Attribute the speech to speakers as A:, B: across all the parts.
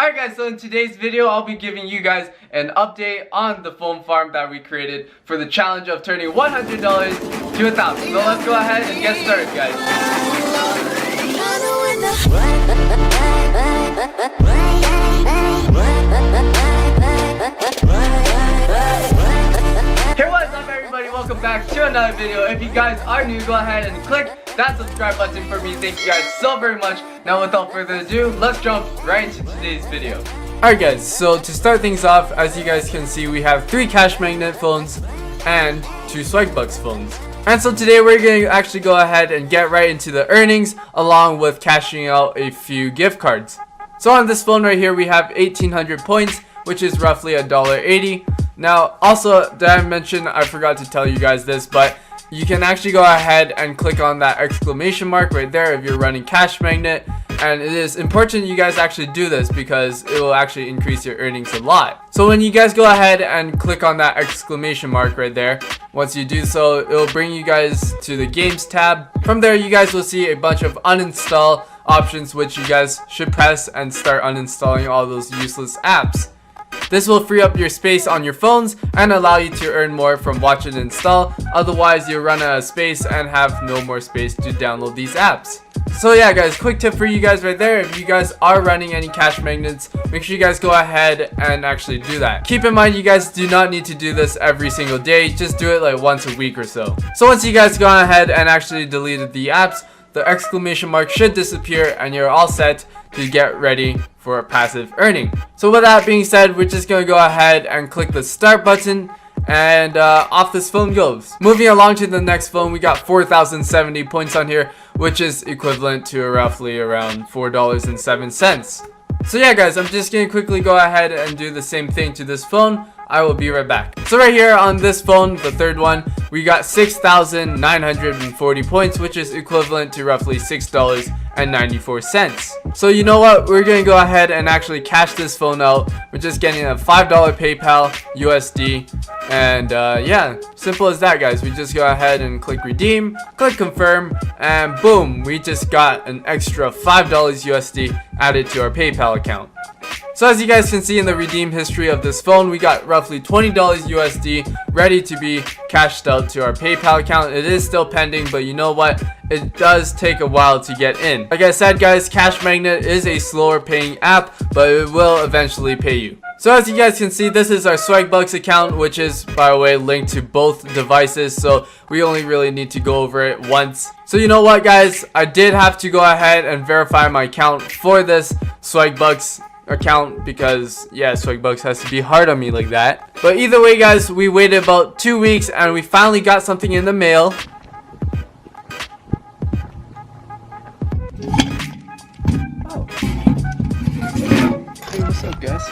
A: Alright guys, so in today's video I'll be giving you guys an update on the phone farm that we created for the challenge of turning $100 to $1,000. So let's go ahead and get started, guys. Hey, what's up everybody? Welcome back to another video. If you guys are new, go ahead and click that subscribe button for me. Thank you guys so very much. Now without further ado, let's jump right into today's video. Alright guys, so to start things off, as you guys can see, we have 3 cash magnet phones and 2 Swagbucks phones. And so today we're going to actually go ahead and get right into the earnings along with cashing out a few gift cards. So on this phone right here we have 1800 points, which is roughly $1.80. Now also, did I mention, I forgot to tell you guys this, but you can actually go ahead and click on that exclamation mark right there if you're running cash magnet, and it is important you guys actually do this because it will actually increase your earnings a lot. So when you guys go ahead and click on that exclamation mark right there, once you do so, it will bring you guys to the games tab. From there you guys will see a bunch of uninstall options which you guys should press and start uninstalling all those useless apps. This will free up your space on your phones and allow you to earn more from watch and install. Otherwise, you'll run out of space and have no more space to download these apps. So yeah guys, quick tip for you guys right there. If you guys are running any cash magnets, make sure you guys go ahead and actually do that. Keep in mind you guys do not need to do this every single day. Just do it like once a week or so. So once you guys go ahead and actually deleted the apps, the exclamation mark should disappear and you're all set to get ready for passive earning. So with that being said, we're just going to go ahead and click the start button, and off this phone goes. Moving along to the next phone, we got 4,070 points on here, which is equivalent to roughly around $4.07. So yeah guys, I'm just going to quickly go ahead and do the same thing to this phone. I will be right back. So right here on this phone, the third one, we got 6,940 points, which is equivalent to roughly $6.94. So you know what? We're going to go ahead and actually cash this phone out. We're just getting a $5 PayPal USD. And yeah, simple as that guys. We just go ahead and click redeem, click confirm, and boom, we just got an extra $5 USD added to our PayPal account. So as you guys can see in the redeem history of this phone, we got roughly $20 USD ready to be cashed out to our PayPal account. It is still pending, but you know what? It does take a while to get in. Like I said guys, Cash Magnet is a slower paying app, but it will eventually pay you. So as you guys can see, this is our Swagbucks account, which is, by the way, linked to both devices, so we only really need to go over it once. So you know what guys, I did have to go ahead and verify my account for this Swagbucks account because yeah, Swagbucks has to be hard on me like that. But either way guys, we waited about 2 weeks and we finally got something in the mail. Oh. Hey, what's up guys?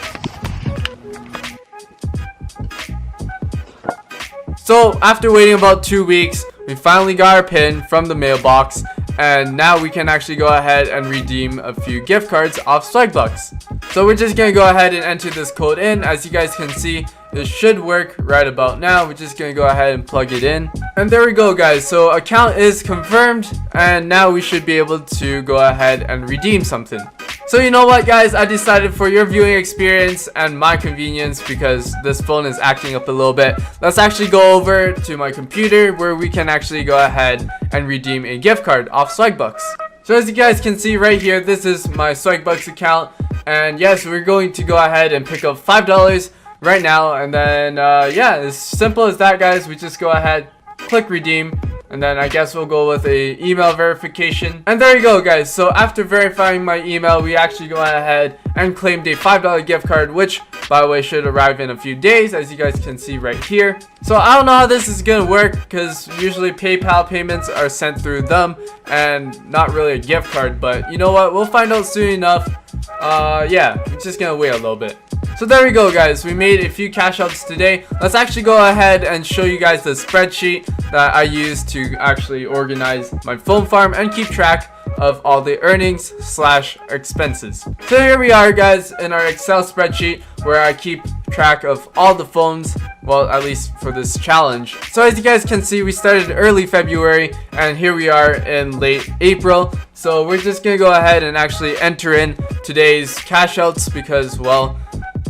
A: So after waiting about 2 weeks, we finally got our pin from the mailbox, and now we can actually go ahead and redeem a few gift cards off Swagbucks. So we're just going to go ahead and enter this code in. As you guys can see, it should work right about now. We're just going to go ahead and plug it in. And there we go guys. So account is confirmed, and now we should be able to go ahead and redeem something. So you know what guys, I decided for your viewing experience and my convenience, because this phone is acting up a little bit, let's actually go over to my computer where we can actually go ahead and redeem a gift card off Swagbucks. So as you guys can see right here, this is my Swagbucks account, and yes, we're going to go ahead and pick up $5 right now, and then yeah, as simple as that guys. We just go ahead, click redeem, and then I guess we'll go with a email verification. And there you go guys. So after verifying my email, we actually go ahead and claimed a $5 gift card, which by the way should arrive in a few days, as you guys can see right here. So I don't know how this is gonna work because usually PayPal payments are sent through them and not really a gift card, but you know what, we'll find out soon enough. Yeah, we're just gonna wait a little bit. So there we go guys, we made a few cash outs today. Let's actually go ahead and show you guys the spreadsheet that I use to actually organize my phone farm and keep track of all the earnings / expenses. So here we are guys in our Excel spreadsheet where I keep track of all the phones, well, at least for this challenge. So as you guys can see, we started early February and here we are in late April. So we're just gonna go ahead and actually enter in today's cash outs because, well,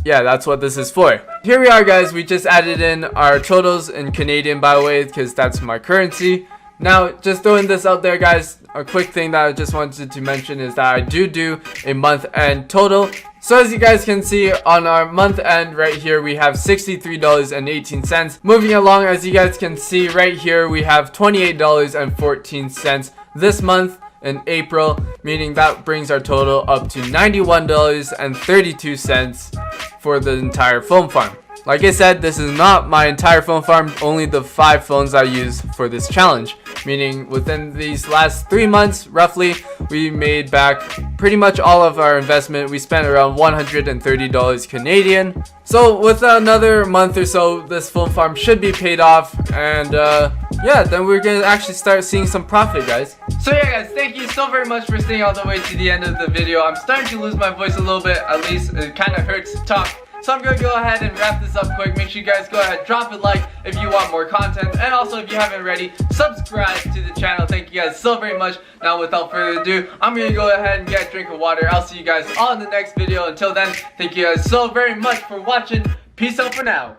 A: yeah, that's what this is for. Here we are, guys. We just added in our totals in Canadian, by the way, because that's my currency. Now, just throwing this out there, guys, a quick thing that I just wanted to mention is that I do a month end total. So as you guys can see on our month end right here, we have $63.18. Moving along, as you guys can see right here, we have $28.14 this month in April, meaning that brings our total up to $91.32 for the entire phone farm. Like I said, this is not my entire phone farm, only the 5 phones I use for this challenge. Meaning within these last 3 months, roughly, we made back pretty much all of our investment. We spent around $130 Canadian. So with another month or so, this phone farm should be paid off. And yeah, then we're gonna actually start seeing some profit, guys. So yeah, guys, thank you so very much for staying all the way to the end of the video. I'm starting to lose my voice a little bit, at least it kind of hurts to talk. So I'm going to go ahead and wrap this up quick. Make sure you guys go ahead, drop a like if you want more content. And also, if you haven't already, subscribe to the channel. Thank you guys so very much. Now, without further ado, I'm going to go ahead and get a drink of water. I'll see you guys all in the next video. Until then, thank you guys so very much for watching. Peace out for now.